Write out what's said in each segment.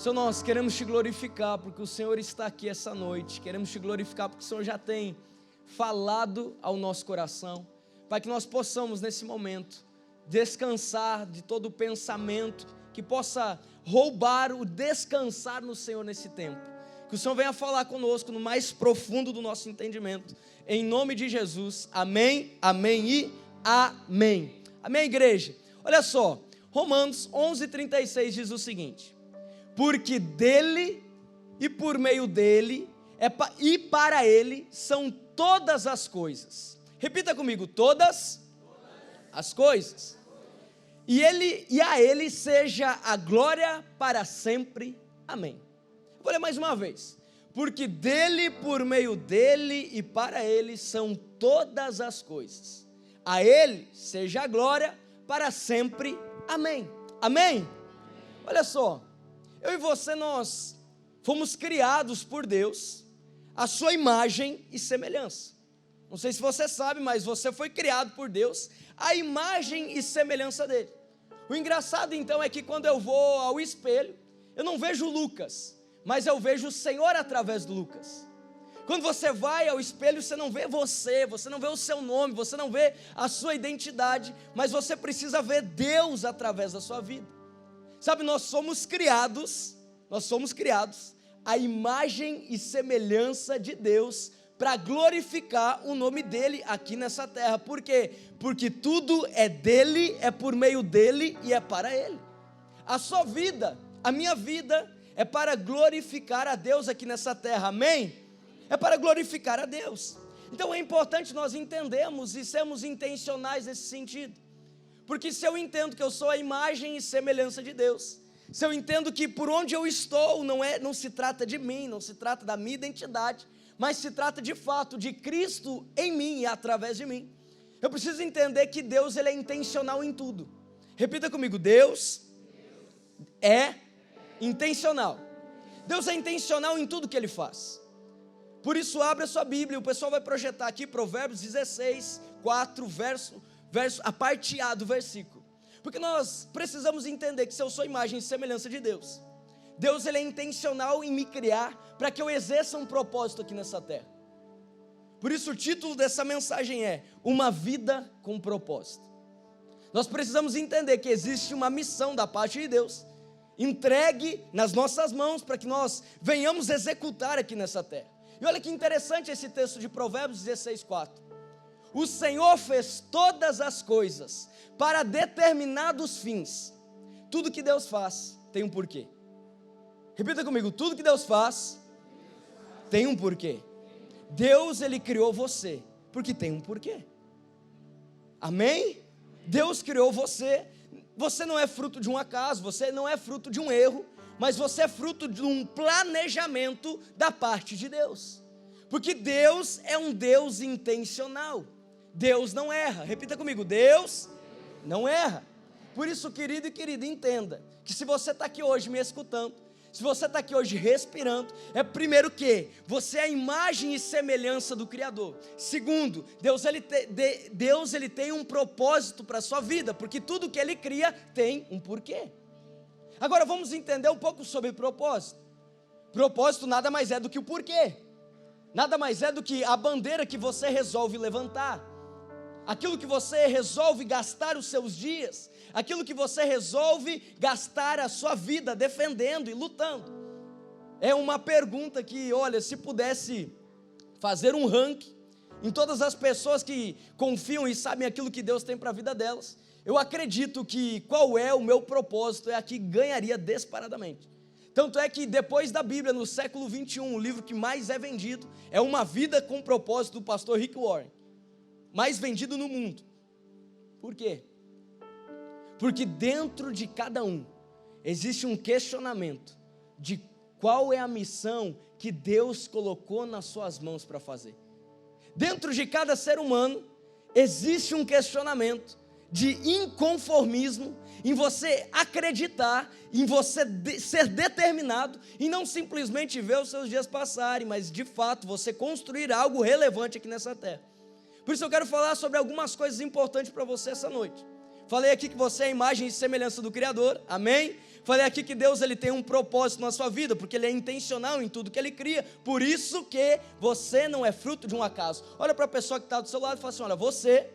Senhor, nós queremos te glorificar porque o Senhor está aqui essa noite. Queremos te glorificar porque o Senhor já tem falado ao nosso coração. Para que nós possamos nesse momento descansar de todo o pensamento que possa roubar o descansar no Senhor nesse tempo. Que o Senhor venha falar conosco no mais profundo do nosso entendimento. Em nome de Jesus, amém, amém e amém. Amém, igreja? Olha só, Romanos 11:36 diz o seguinte: porque dele e por meio dele e para ele são todas as coisas. Repita comigo: todas as coisas. E a ele seja a glória para sempre. Amém. Vou ler mais uma vez. Porque dele, por meio dele e para ele são todas as coisas. A ele seja a glória para sempre. Amém. Amém? Olha só, eu e você, nós fomos criados por Deus, a sua imagem e semelhança. Não sei se você sabe, mas você foi criado por Deus, a imagem e semelhança dele. O engraçado então é que quando eu vou ao espelho, eu não vejo Lucas, mas eu vejo o Senhor através do Lucas. Quando você vai ao espelho, você não vê você não vê o seu nome, você não vê a sua identidade, mas você precisa ver Deus através da sua vida. Sabe, nós somos criados à imagem e semelhança de Deus, para glorificar o nome dele aqui nessa terra. Por quê? Porque tudo é dele, é por meio dele e é para ele. A sua vida, a minha vida, é para glorificar a Deus aqui nessa terra, amém? É para glorificar a Deus. Então é importante nós entendermos e sermos intencionais nesse sentido. Porque se eu entendo que eu sou a imagem e semelhança de Deus, se eu entendo que por onde eu estou não se trata de mim, não se trata da minha identidade, mas se trata de fato de Cristo em mim e através de mim, eu preciso entender que Deus, ele é intencional em tudo. Repita comigo: Deus é intencional. Deus é intencional em tudo que ele faz. Por isso abre a sua Bíblia, o pessoal vai projetar aqui Provérbios 16, 4, verso, a parte A do versículo. Porque nós precisamos entender que se eu sou imagem e semelhança de Deus, Deus, ele é intencional em me criar para que eu exerça um propósito aqui nessa terra. Por isso o título dessa mensagem é Uma Vida com Propósito. Nós precisamos entender que existe uma missão da parte de Deus, entregue nas nossas mãos para que nós venhamos executar aqui nessa terra. E olha que interessante esse texto de Provérbios 16, 4. O Senhor fez todas as coisas para determinados fins. Tudo que Deus faz tem um porquê. Repita comigo: tudo que Deus faz tem um porquê. Deus, ele criou você porque tem um porquê. Amém? Deus criou você. Você não é fruto de um acaso, você não é fruto de um erro, mas você é fruto de um planejamento da parte de Deus. Porque Deus é um Deus intencional. Deus não erra. Repita comigo: Deus não erra. Por isso, querido e querida, entenda que se você está aqui hoje me escutando, se você está aqui hoje respirando, é primeiro que você é a imagem e semelhança do Criador. Segundo, Deus ele tem um propósito para a sua vida, porque tudo que ele cria tem um porquê. Agora vamos entender um pouco sobre propósito. Propósito nada mais é do que o porquê. Nada mais é do que a bandeira que você resolve levantar. Aquilo que você resolve gastar os seus dias, aquilo que você resolve gastar a sua vida defendendo e lutando. É uma pergunta que, olha, se pudesse fazer um ranking em todas as pessoas que confiam e sabem aquilo que Deus tem para a vida delas, eu acredito que qual é o meu propósito é a que ganharia disparadamente. Tanto é que depois da Bíblia, no século 21, o livro que mais é vendido é Uma Vida com Propósito, do pastor Rick Warren. Mais vendido no mundo. Por quê? Porque dentro de cada um existe um questionamento de qual é a missão que Deus colocou nas suas mãos para fazer. Dentro de cada ser humano existe um questionamento de inconformismo, em você acreditar, em você ser determinado, e não simplesmente ver os seus dias passarem, mas de fato você construir algo relevante aqui nessa terra. Por isso eu quero falar sobre algumas coisas importantes para você essa noite. Falei aqui que você é a imagem e semelhança do Criador, amém? Falei aqui que Deus ele tem um propósito na sua vida, porque Ele é intencional em tudo que Ele cria. Por isso que você não é fruto de um acaso. Olha para a pessoa que está do seu lado e fala assim: olha, você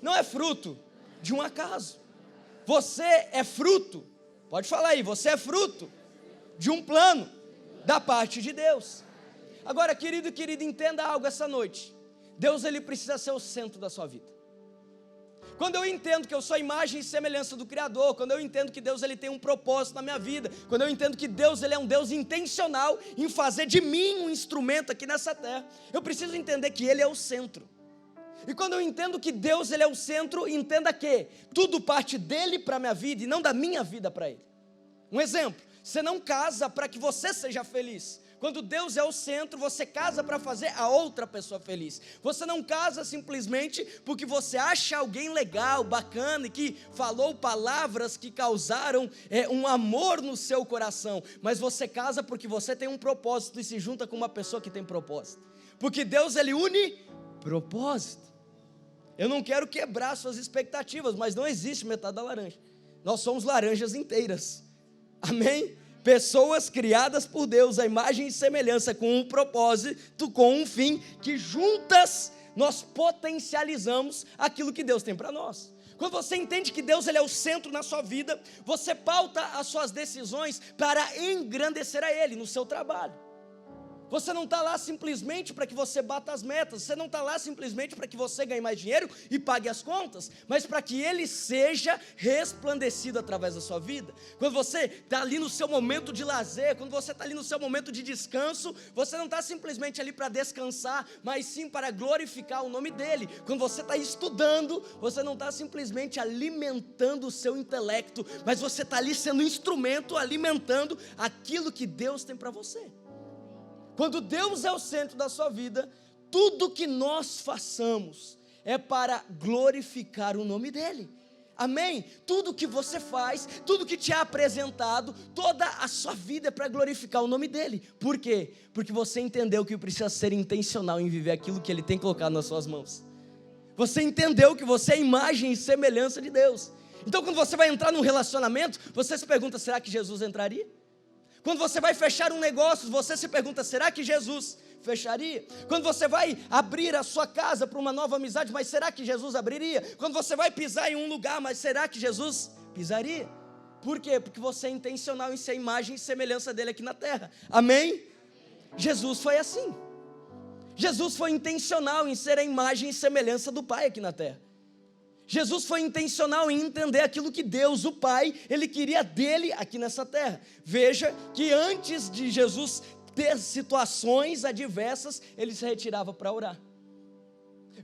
não é fruto de um acaso. Você é fruto, pode falar aí, você é fruto de um plano da parte de Deus. Agora, querido e querida, entenda algo essa noite. Deus ele precisa ser o centro da sua vida. Quando eu entendo que eu sou a imagem e semelhança do Criador, quando eu entendo que Deus ele tem um propósito na minha vida, quando eu entendo que Deus ele é um Deus intencional em fazer de mim um instrumento aqui nessa terra, eu preciso entender que Ele é o centro. E quando eu entendo que Deus ele é o centro, entenda que tudo parte dele para a minha vida e não da minha vida para Ele. Um exemplo, você não casa para que você seja feliz. Quando Deus é o centro, você casa para fazer a outra pessoa feliz. Você não casa simplesmente porque você acha alguém legal, bacana, e que falou palavras que causaram um amor no seu coração. Mas você casa porque você tem um propósito e se junta com uma pessoa que tem propósito. Porque Deus ele une propósito. Eu não quero quebrar suas expectativas, mas não existe metade da laranja. Nós somos laranjas inteiras. Amém? Pessoas criadas por Deus, a imagem e semelhança, com um propósito, com um fim, que juntas nós potencializamos aquilo que Deus tem para nós. Quando você entende que Deus ele é o centro na sua vida, você pauta as suas decisões para engrandecer a Ele no seu trabalho. Você não está lá simplesmente para que você bata as metas, você não está lá simplesmente para que você ganhe mais dinheiro e pague as contas, mas para que Ele seja resplandecido através da sua vida. Quando você está ali no seu momento de lazer, quando você está ali no seu momento de descanso, você não está simplesmente ali para descansar, mas sim para glorificar o nome dEle. Quando você está estudando, você não está simplesmente alimentando o seu intelecto, mas você está ali sendo instrumento, alimentando aquilo que Deus tem para você. Quando Deus é o centro da sua vida, tudo que nós façamos é para glorificar o nome dEle. Amém? Tudo que você faz, tudo que te é apresentado, toda a sua vida é para glorificar o nome dEle. Por quê? Porque você entendeu que precisa ser intencional em viver aquilo que Ele tem colocado nas suas mãos. Você entendeu que você é imagem e semelhança de Deus. Então quando você vai entrar num relacionamento, você se pergunta, será que Jesus entraria? Quando você vai fechar um negócio, você se pergunta, será que Jesus fecharia? Quando você vai abrir a sua casa para uma nova amizade, mas será que Jesus abriria? Quando você vai pisar em um lugar, mas será que Jesus pisaria? Por quê? Porque você é intencional em ser a imagem e semelhança dele aqui na terra. Amém? Jesus foi assim. Jesus foi intencional em ser a imagem e semelhança do Pai aqui na terra. Jesus foi intencional em entender aquilo que Deus, o Pai, Ele queria dele aqui nessa terra. Veja que antes de Jesus ter situações adversas, Ele se retirava para orar.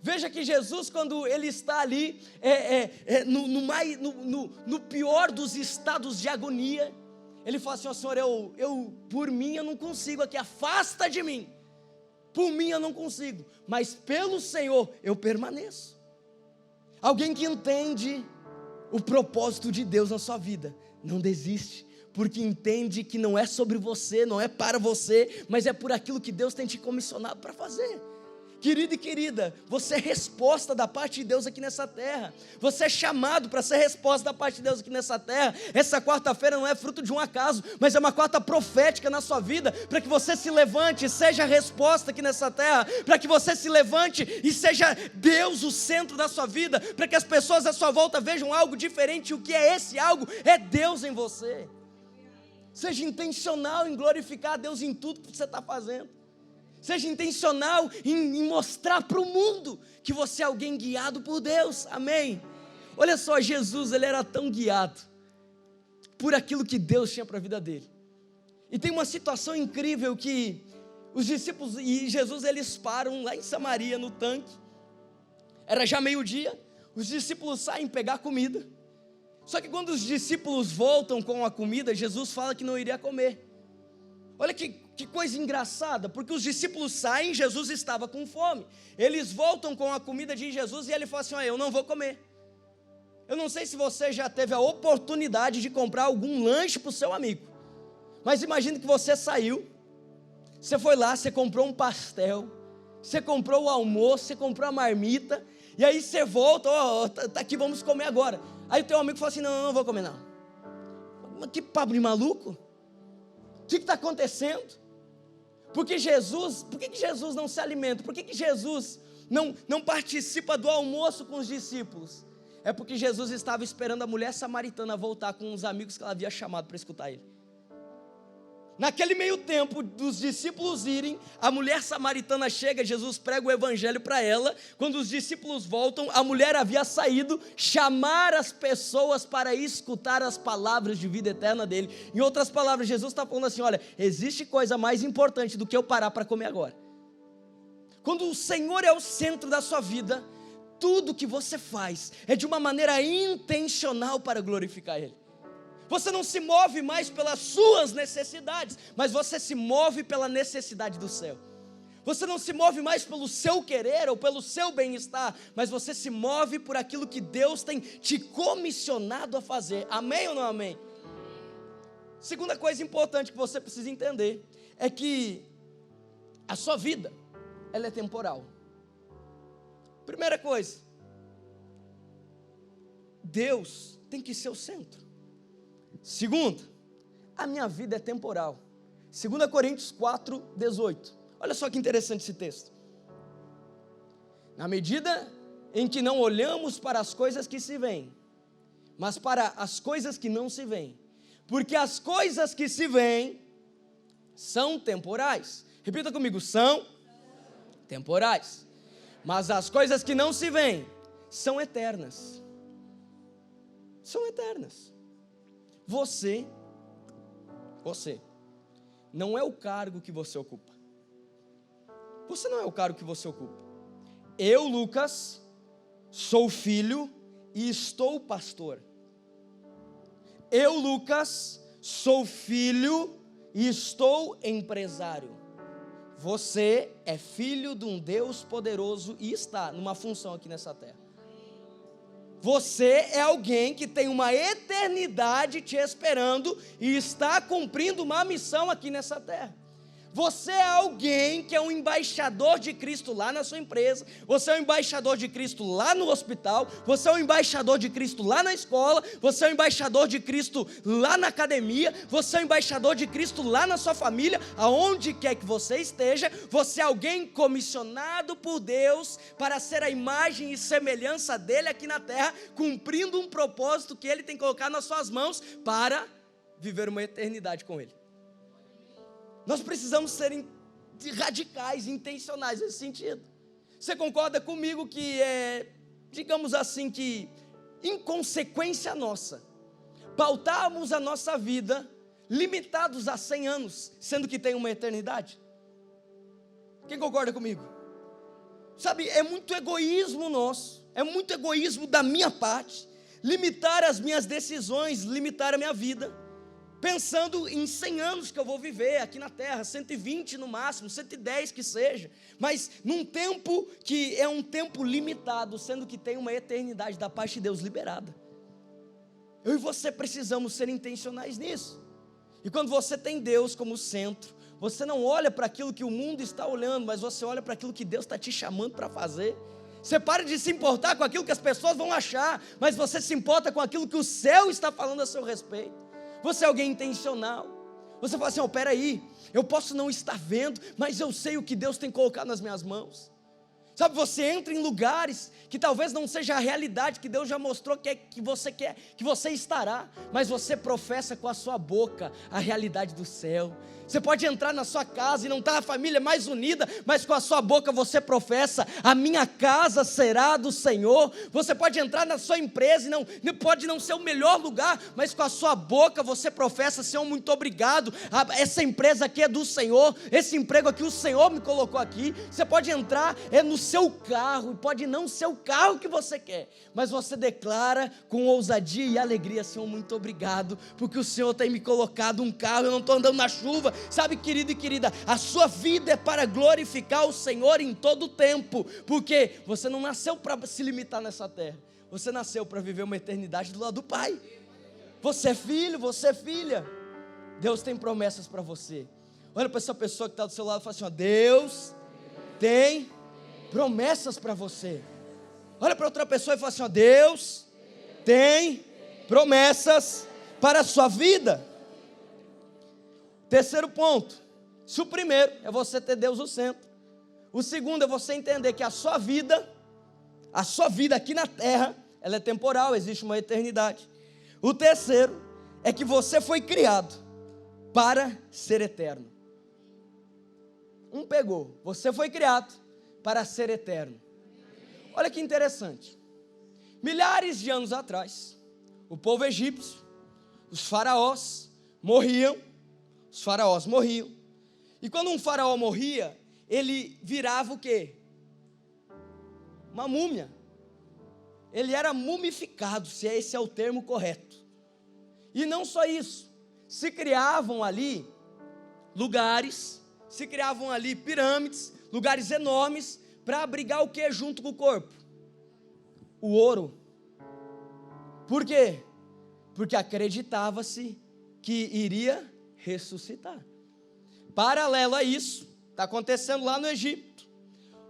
Veja que Jesus, quando Ele está ali, no pior dos estados de agonia, Ele fala assim, ó Senhor, por mim eu não consigo aqui, afasta de mim. Por mim eu não consigo, mas pelo Senhor eu permaneço. Alguém que entende o propósito de Deus na sua vida, não desiste, porque entende que não é sobre você, não é para você, mas é por aquilo que Deus tem te comissionado para fazer. Querido e querida, você é resposta da parte de Deus aqui nessa terra. Você é chamado para ser resposta da parte de Deus aqui nessa terra. Essa quarta-feira não é fruto de um acaso, mas é uma quarta profética na sua vida, para que você se levante e seja a resposta aqui nessa terra, para que você se levante e seja Deus o centro da sua vida, para que as pessoas à sua volta vejam algo diferente, e o que é esse algo? É Deus em você. Seja intencional em glorificar a Deus em tudo que você está fazendo. Seja intencional em mostrar para o mundo que você é alguém guiado por Deus, amém? Olha só, Jesus, ele era tão guiado por aquilo que Deus tinha para a vida dele. E tem uma situação incrível que os discípulos e Jesus, eles param lá em Samaria, no tanque. Era já meio-dia, os discípulos saem pegar comida. Só que quando os discípulos voltam com a comida, Jesus fala que não iria comer. Olha que coisa engraçada, porque os discípulos saem, Jesus estava com fome. Eles voltam com a comida de Jesus e ele fala assim, eu não vou comer. Eu não sei se você já teve a oportunidade de comprar algum lanche para o seu amigo, mas imagine que você saiu, você foi lá, você comprou um pastel, você comprou o almoço, você comprou a marmita, e aí você volta, tá aqui, vamos comer agora. Aí o teu amigo fala assim, não vou comer não. que papo de maluco? O que está acontecendo? Por que Jesus não se alimenta? Por que Jesus não participa do almoço com os discípulos? É porque Jesus estava esperando a mulher samaritana voltar com os amigos que ela havia chamado para escutar ele. Naquele meio tempo dos discípulos irem, a mulher samaritana chega, Jesus prega o evangelho para ela. Quando os discípulos voltam, a mulher havia saído chamar as pessoas para escutar as palavras de vida eterna dele. Em outras palavras, Jesus está falando assim: olha, existe coisa mais importante do que eu parar para comer agora. Quando o Senhor é o centro da sua vida, tudo que você faz é de uma maneira intencional para glorificar Ele. Você não se move mais pelas suas necessidades, mas você se move pela necessidade do céu. Você não se move mais pelo seu querer ou pelo seu bem-estar, mas você se move por aquilo que Deus tem te comissionado a fazer. Amém ou não amém? Segunda coisa importante que você precisa entender é que a sua vida, ela é temporal. Primeira coisa, Deus tem que ser o centro. Segunda, a minha vida é temporal. 2 Coríntios 4, 18. Olha só que interessante esse texto. Na medida em que não olhamos para as coisas que se veem, mas para as coisas que não se veem, porque as coisas que se veem são temporais. Repita comigo: são temporais. Mas as coisas que não se veem são eternas. São eternas. Você não é o cargo que você ocupa. Você não é o cargo que você ocupa. Eu, Lucas, sou filho e estou pastor. Eu, Lucas, sou filho e estou empresário. Você é filho de um Deus poderoso e está numa função aqui nessa terra. Você é alguém que tem uma eternidade te esperando e está cumprindo uma missão aqui nessa terra. Você é alguém que é um embaixador de Cristo lá na sua empresa. Você é um embaixador de Cristo lá no hospital. Você é um embaixador de Cristo lá na escola. Você é um embaixador de Cristo lá na academia. Você é um embaixador de Cristo lá na sua família. Aonde quer que você esteja, você é alguém comissionado por Deus para ser a imagem e semelhança dele aqui na terra, cumprindo um propósito que ele tem colocado nas suas mãos para viver uma eternidade com ele. Nós precisamos ser radicais, intencionais nesse sentido. Você concorda comigo que digamos assim, que inconsequência nossa, pautarmos a nossa vida limitados a 100 anos, sendo que tem uma eternidade? Quem concorda comigo? Sabe, é muito egoísmo nosso, é muito egoísmo da minha parte, limitar as minhas decisões, limitar a minha vida, pensando em 100 anos que eu vou viver aqui na terra, 120 no máximo, 110 que seja, mas num tempo que é um tempo limitado, sendo que tem uma eternidade da parte de Deus liberada. Eu e você precisamos ser intencionais nisso. E quando você tem Deus como centro, você não olha para aquilo que o mundo está olhando, mas você olha para aquilo que Deus está te chamando para fazer. Você para de se importar com aquilo que as pessoas vão achar, mas você se importa com aquilo que o céu está falando a seu respeito. Você é alguém intencional. Você fala assim: peraí, eu posso não estar vendo, mas eu sei o que Deus tem colocado nas minhas mãos. Sabe, você entra em lugares que talvez não seja a realidade que Deus já mostrou que você quer, que você estará, mas você professa com a sua boca a realidade do céu. Você pode entrar na sua casa e não estar a família mais unida, mas com a sua boca você professa: a minha casa será do Senhor. Você pode entrar na sua empresa e pode não ser o melhor lugar, mas com a sua boca você professa: Senhor, muito obrigado, essa empresa aqui é do Senhor, esse emprego aqui o Senhor me colocou aqui. Você pode entrar no seu carro, pode não ser o carro que você quer, mas você declara com ousadia e alegria: Senhor, muito obrigado, porque o Senhor tem me colocado um carro, eu não estou andando na chuva. Sabe, querido e querida, a sua vida é para glorificar o Senhor em todo o tempo, porque você não nasceu para se limitar nessa terra, você nasceu para viver uma eternidade do lado do Pai. Você é filho, você é filha. Deus tem promessas para você. Olha para essa pessoa que está do seu lado e fala assim: Deus tem promessas para você. Olha para outra pessoa e fala assim: Deus tem promessas para a sua vida. Terceiro ponto. Se o primeiro é você ter Deus no centro, o segundo é você entender que a sua vida aqui na terra, ela é temporal, existe uma eternidade. O terceiro é que você foi criado para ser eterno. Pegou, você foi criado para ser eterno. Olha que interessante. Milhares de anos atrás, o povo egípcio, os faraós morriam. E quando um faraó morria, ele virava o quê? Uma múmia. Ele era mumificado, se esse é o termo correto. E não só isso, se criavam ali lugares, se criavam ali pirâmides, lugares enormes, para abrigar o que junto com o corpo? O ouro. Por quê? Porque acreditava-se que iria ressuscitar. Paralelo a isso, está acontecendo lá no Egito.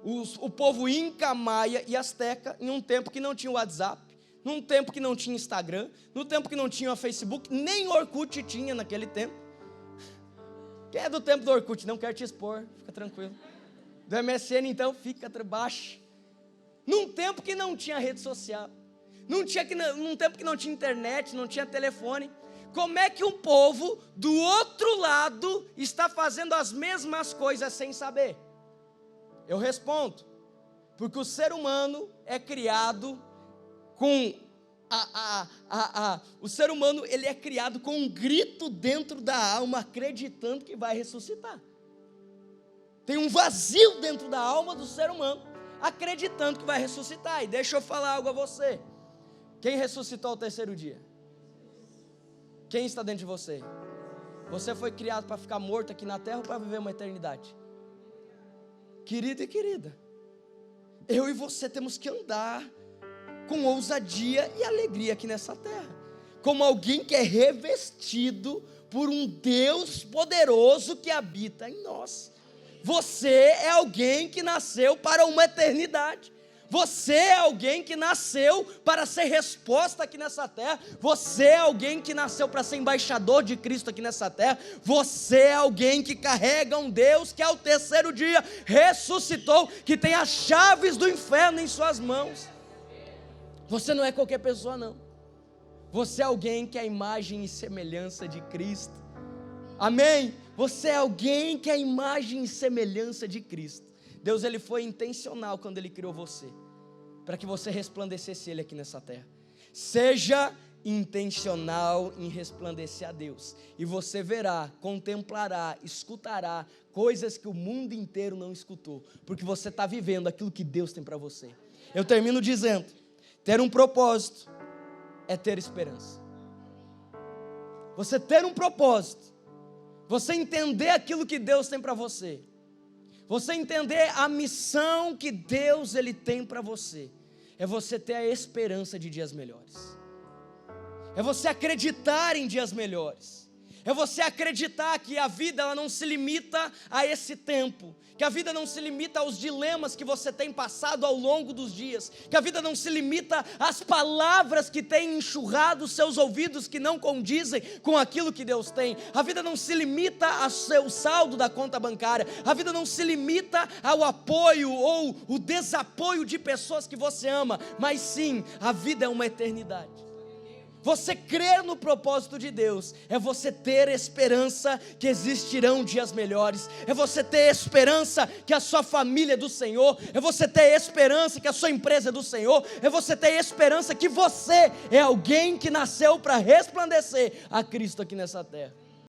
O povo Inca, Maia e Azteca, em um tempo que não tinha WhatsApp, num tempo que não tinha Instagram, num tempo que não tinha Facebook, nem Orkut tinha naquele tempo. Quem é do tempo do Orkut? Não quero te expor, fica tranquilo. Do MSN, então, fica baixo. Num tempo que não tinha rede social, num tempo que não tinha internet, não tinha telefone, como é que um povo do outro lado está fazendo as mesmas coisas sem saber? Eu respondo, porque o ser humano é criado com o ser humano, ele é criado com um grito dentro da alma, acreditando que vai ressuscitar. Tem um vazio dentro da alma do ser humano, acreditando que vai ressuscitar. E deixa eu falar algo a você. Quem ressuscitou ao terceiro dia? Quem está dentro de você? Você foi criado para ficar morto aqui na terra ou para viver uma eternidade? Querido e querida, eu e você temos que andar com ousadia e alegria aqui nessa terra, como alguém que é revestido por um Deus poderoso que habita em nós. Você é alguém que nasceu para uma eternidade. Você é alguém que nasceu para ser resposta aqui nessa terra. Você é alguém que nasceu para ser embaixador de Cristo aqui nessa terra. Você é alguém que carrega um Deus que ao terceiro dia ressuscitou, que tem as chaves do inferno em suas mãos. Você não é qualquer pessoa, não. Você é alguém que é a imagem e semelhança de Cristo. Amém? Você é alguém que é a imagem e semelhança de Cristo. Deus, ele foi intencional quando ele criou você, para que você resplandecesse ele aqui nessa terra. Seja intencional em resplandecer a Deus, e você verá, contemplará, escutará coisas que o mundo inteiro não escutou, porque você está vivendo aquilo que Deus tem para você. Eu termino dizendo, ter um propósito é ter esperança. Você ter um propósito, você entender aquilo que Deus tem para você, você entender a missão que Deus ele tem para você, é você ter a esperança de dias melhores, é você acreditar em dias melhores, é você acreditar que a vida ela não se limita a esse tempo, que a vida não se limita aos dilemas que você tem passado ao longo dos dias, que a vida não se limita às palavras que têm enxurrado os seus ouvidos, que não condizem com aquilo que Deus tem. A vida não se limita ao seu saldo da conta bancária, a vida não se limita ao apoio ou o desapoio de pessoas que você ama, mas sim, a vida é uma eternidade. Você crer no propósito de Deus é você ter esperança que existirão dias melhores, é você ter esperança que a sua família é do Senhor, é você ter esperança que a sua empresa é do Senhor, é você ter esperança que você é alguém que nasceu para resplandecer a Cristo aqui nessa terra.